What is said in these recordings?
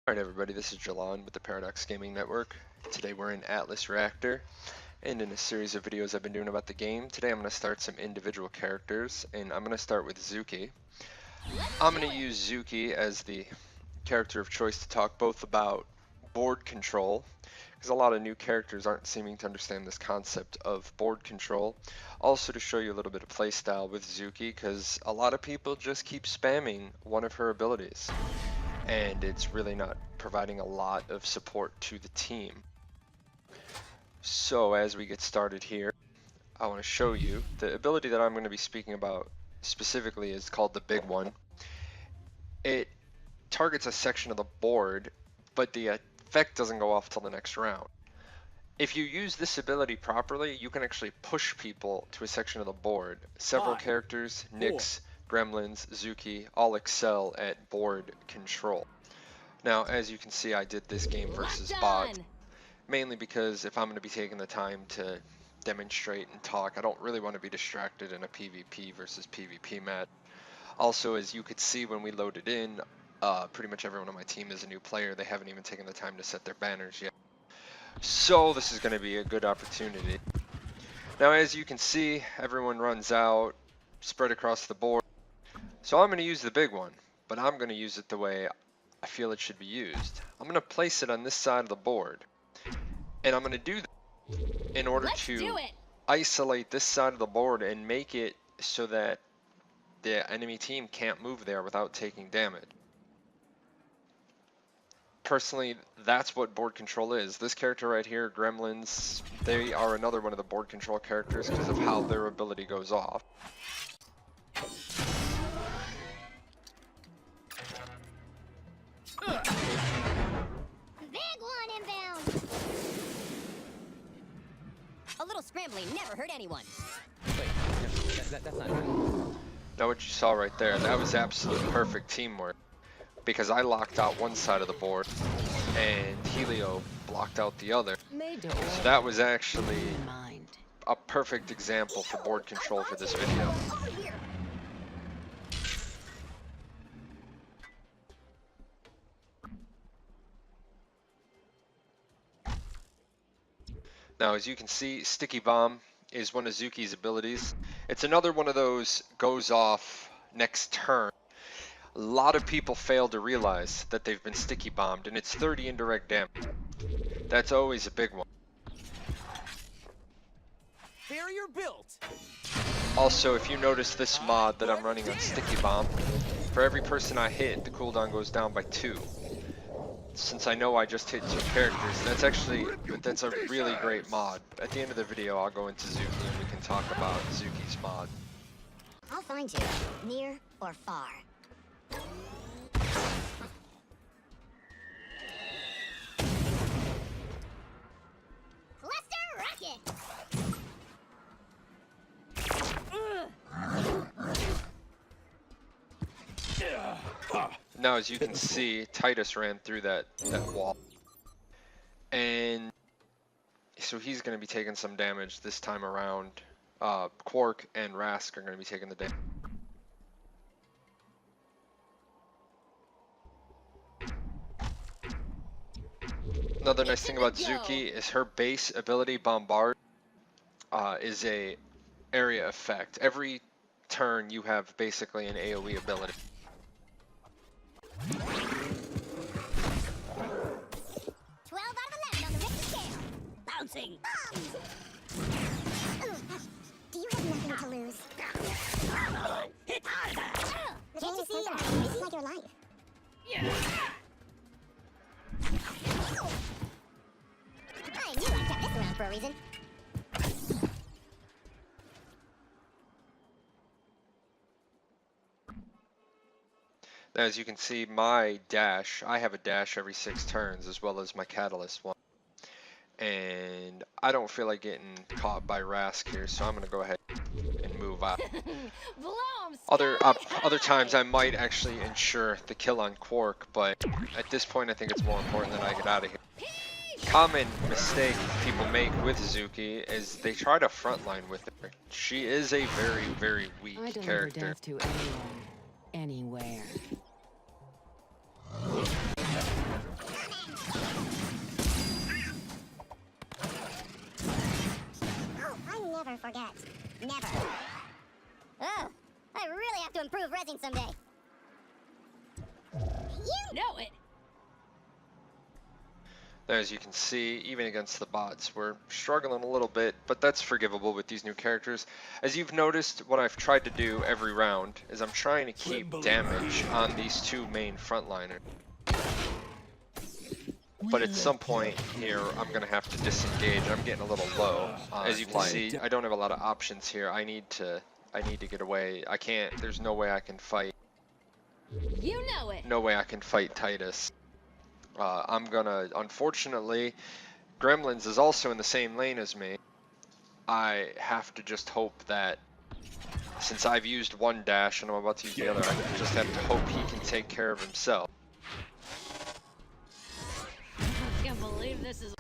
Alright everybody, this is Jalon with the Paradox Gaming Network. Today we're in Atlas Reactor, and in a series of videos I've been doing about the game, today I'm going to start some individual characters, and I'm going to start with Zuki. I'm going to use Zuki as the character of choice to talk both about board control, because a lot of new characters aren't seeming to understand this concept of board control. Also to show you a little bit of playstyle with Zuki, because a lot of people just keep spamming one of her abilities, and it's really not providing a lot of support to the team. So as we get started here, I want to show you the ability that I'm going to be speaking about specifically is called the big one. It targets a section of the board, but the effect doesn't go off till the next round. If you use this ability properly, you can actually push people to a section of the board. Several characters, Nyx, Gremlins, Zuki, all excel at board control. Now, as you can see, I did this game versus bot, mainly because if I'm going to be taking the time to demonstrate and talk, I don't really want to be distracted in a PvP versus PvP match. Also, as you could see when we loaded in, pretty much everyone on my team is a new player. They haven't even taken the time to set their banners yet. So this is going to be a good opportunity. Now, as you can see, everyone runs out, spread across the board. So I'm going to use the big one, but I'm going to use it the way I feel it should be used. I'm going to place it on this side of the board, and I'm going to do that in order to isolate this side of the board and make it so that the enemy team can't move there without taking damage. Personally, that's what board control is. This character right here, Gremlins, they are another one of the board control characters because of how their ability goes off. Big one inbound. A little scrambling never hurt anyone. Wait, that's not good. Now what you saw right there, that was absolute perfect teamwork, because I locked out one side of the board and Helio blocked out the other. So that was actually a perfect example for board control for this video. Now, as you can see, Sticky Bomb is one of Zuki's abilities. It's another one of those goes off next turn. A lot of people fail to realize that they've been sticky bombed, and it's 30 indirect damage. That's always a big one. Barrier built. Also, if you notice this mod that I'm running on Sticky Bomb, for every person I hit, the cooldown goes down by 2. Since I know I just hit 2 characters, that's a really great mod. At the end of the video, I'll go into Zuki and we can talk about Zuki's mod. I'll find you, near or far. Cluster rocket. Now, as you can see, Titus ran through that wall, and so he's going to be taking some damage this time around. Quark and Rask are going to be taking the damage. Another nice thing about Zuki is her base ability, Bombard, is a area effect. Every turn you have basically an AoE ability. 12 out of 11 on the Richter scale. Bouncing. Do you have nothing to lose? Hit harder. Can't you see? This is like your life. I knew I kept this around for a reason. Now, as you can see, my dash, I have a dash every 6 turns, as well as my catalyst one. And I don't feel like getting caught by Rask here, so I'm going to go ahead and move out. Other times I might actually ensure the kill on Quark, but at this point I think it's more important that I get out of here. Common mistake people make with Zuki is they try to frontline with her. She is a very, very weak character. To anyone, anywhere. improve resin someday. You know it. As you can see, even against the bots, we're struggling a little bit, but that's forgivable with these new characters. As you've noticed, what I've tried to do every round is I'm trying to keep damage on these two main frontliners. But at some point here, I'm going to have to disengage. I'm getting a little low. As you can see, I don't have a lot of options here. I need to get away. I can't, there's no way I can fight. You know it. No way I can fight Titus. I'm gonna, unfortunately, Gremlins is also in the same lane as me. I have to just hope that, since I've used one dash and I'm about to use the other, I just have to hope he can take care of himself. I can't believe this is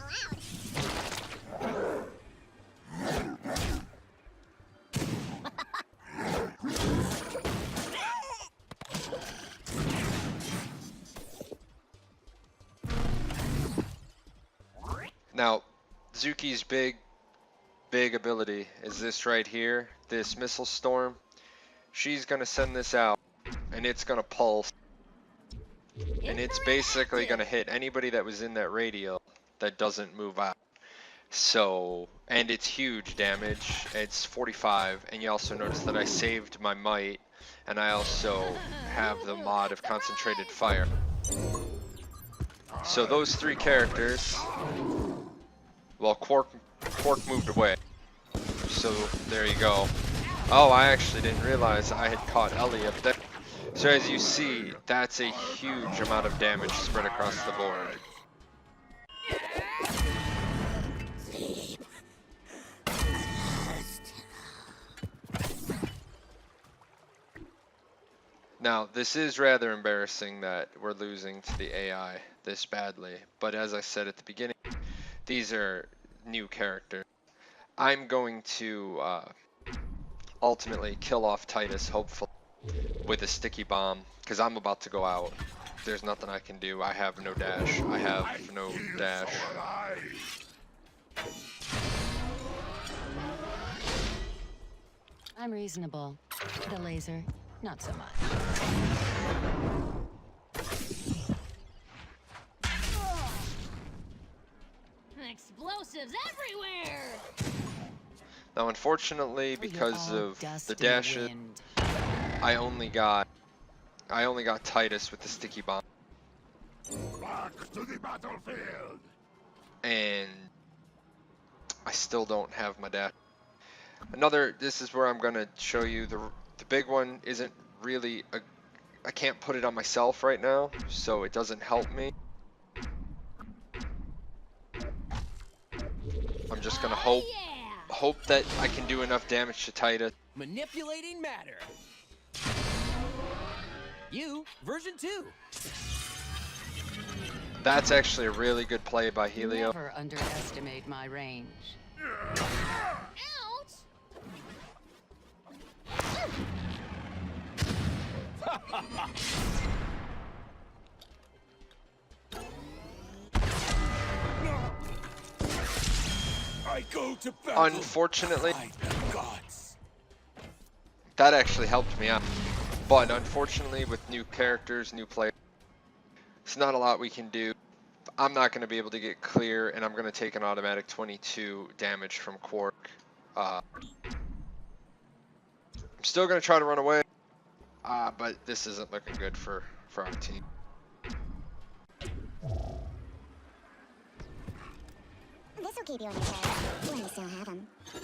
Now, Zuki's big ability is this right here, this missile storm. She's gonna send this out, and it's gonna pulse, and it's basically gonna hit anybody that was in that radial that doesn't move out. So, and it's huge damage. It's 45, and you also notice that I saved my might, and I also have the mod of concentrated fire. So those three characters. Well, Quark moved away, so there you go. Oh, I actually didn't realize I had caught Ellie up there. So as you see, that's a huge amount of damage spread across the board. Now, this is rather embarrassing that we're losing to the AI this badly, but as I said at the beginning, these are new characters. I'm going to ultimately kill off Titus, hopefully, with a sticky bomb, because I'm about to go out. There's nothing I can do. I have no dash. I have no dash. I'm reasonable. The laser, not so much. explosives everywhere. Now, unfortunately, because of the dashes, I only got Titus with the sticky bomb. Back to the battlefield. And I still don't have my dash. This is where I'm gonna show you the big one isn't really I can't put it on myself right now, so it doesn't help me. I'm just gonna hope that I can do enough damage to Titus. Manipulating matter. You, version 2. That's actually a really good play by Helio. Never underestimate my range. Ouch! I go to battle. Unfortunately, By the gods. that actually helped me out. But unfortunately, with new characters, new players, it's not a lot we can do. I'm not going to be able to get clear, and I'm going to take an automatic 22 damage from Quark. I'm still going to try to run away, but this isn't looking good for our team. This'll keep you on your toes when you still have them. Time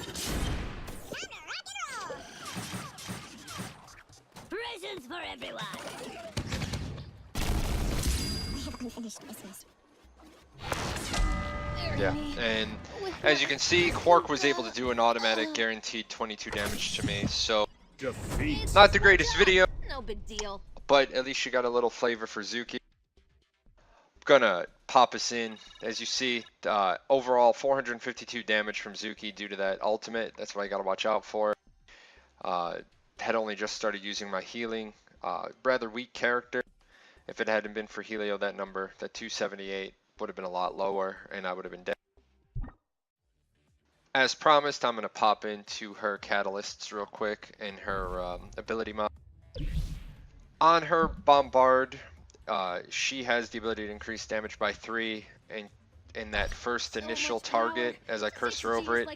to rock and roll! Presents for everyone! I have unfinished business. Yeah, and as you can see, Quark was able to do an automatic guaranteed 22 damage to me, so Defeat. not the greatest video, No big deal. but at least you got a little flavor for Zuki. Gonna pop us in. As you see, overall 452 damage from Zuki due to that ultimate. That's what I gotta watch out for. Had only just started using my healing. Rather weak character. If it hadn't been for Helio, that number, that 278, would have been a lot lower, and I would have been dead. As promised, I'm gonna pop into her catalysts real quick and her ability mod. On her Bombard, she has the ability to increase damage by 3, and in that first initial target, as I cursor over it,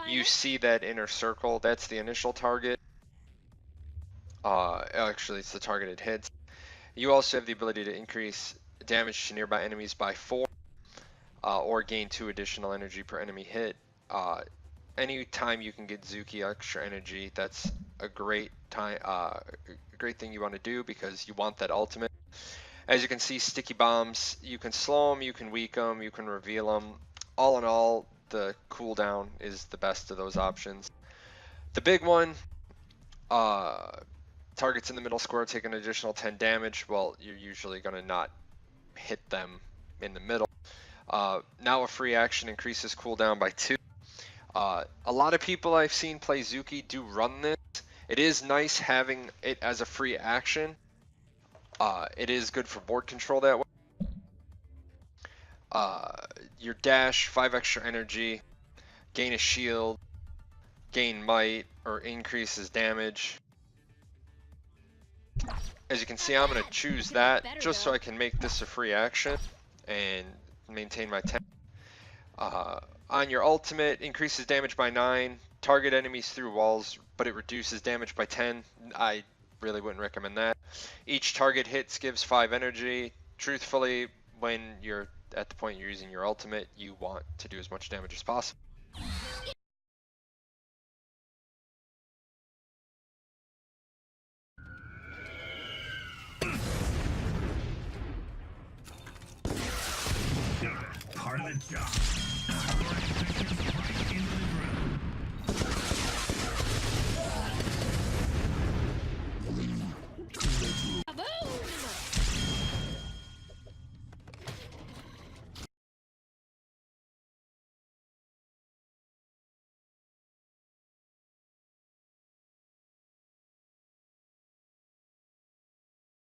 you see that inner circle. That's the initial target. Actually, it's the target it hits. You also have the ability to increase damage to nearby enemies by 4, or gain 2 additional energy per enemy hit. Anytime you can get Zuki extra energy, that's a great great thing you want to do because you want that ultimate. As you can see, sticky bombs, you can slow them, you can weak them, you can reveal them. All in all, the cooldown is the best of those options. The big one, targets in the middle square take an additional 10 damage. Well, you're usually going to not hit them in the middle. Now a free action increases cooldown by 2. A lot of people I've seen play Zuki do run this. It is nice having it as a free action. It is good for board control that way. Your dash, 5 extra energy, gain a shield, gain might, or increases damage. As you can see, I'm going to choose that just so I can make this a free action and maintain my 10. On your ultimate, increases damage by 9, target enemies through walls, but it reduces damage by 10. I really wouldn't recommend that. Each target hits gives 5 energy. Truthfully, when you're at the point you're using your ultimate, you want to do as much damage as possible. Part of the job.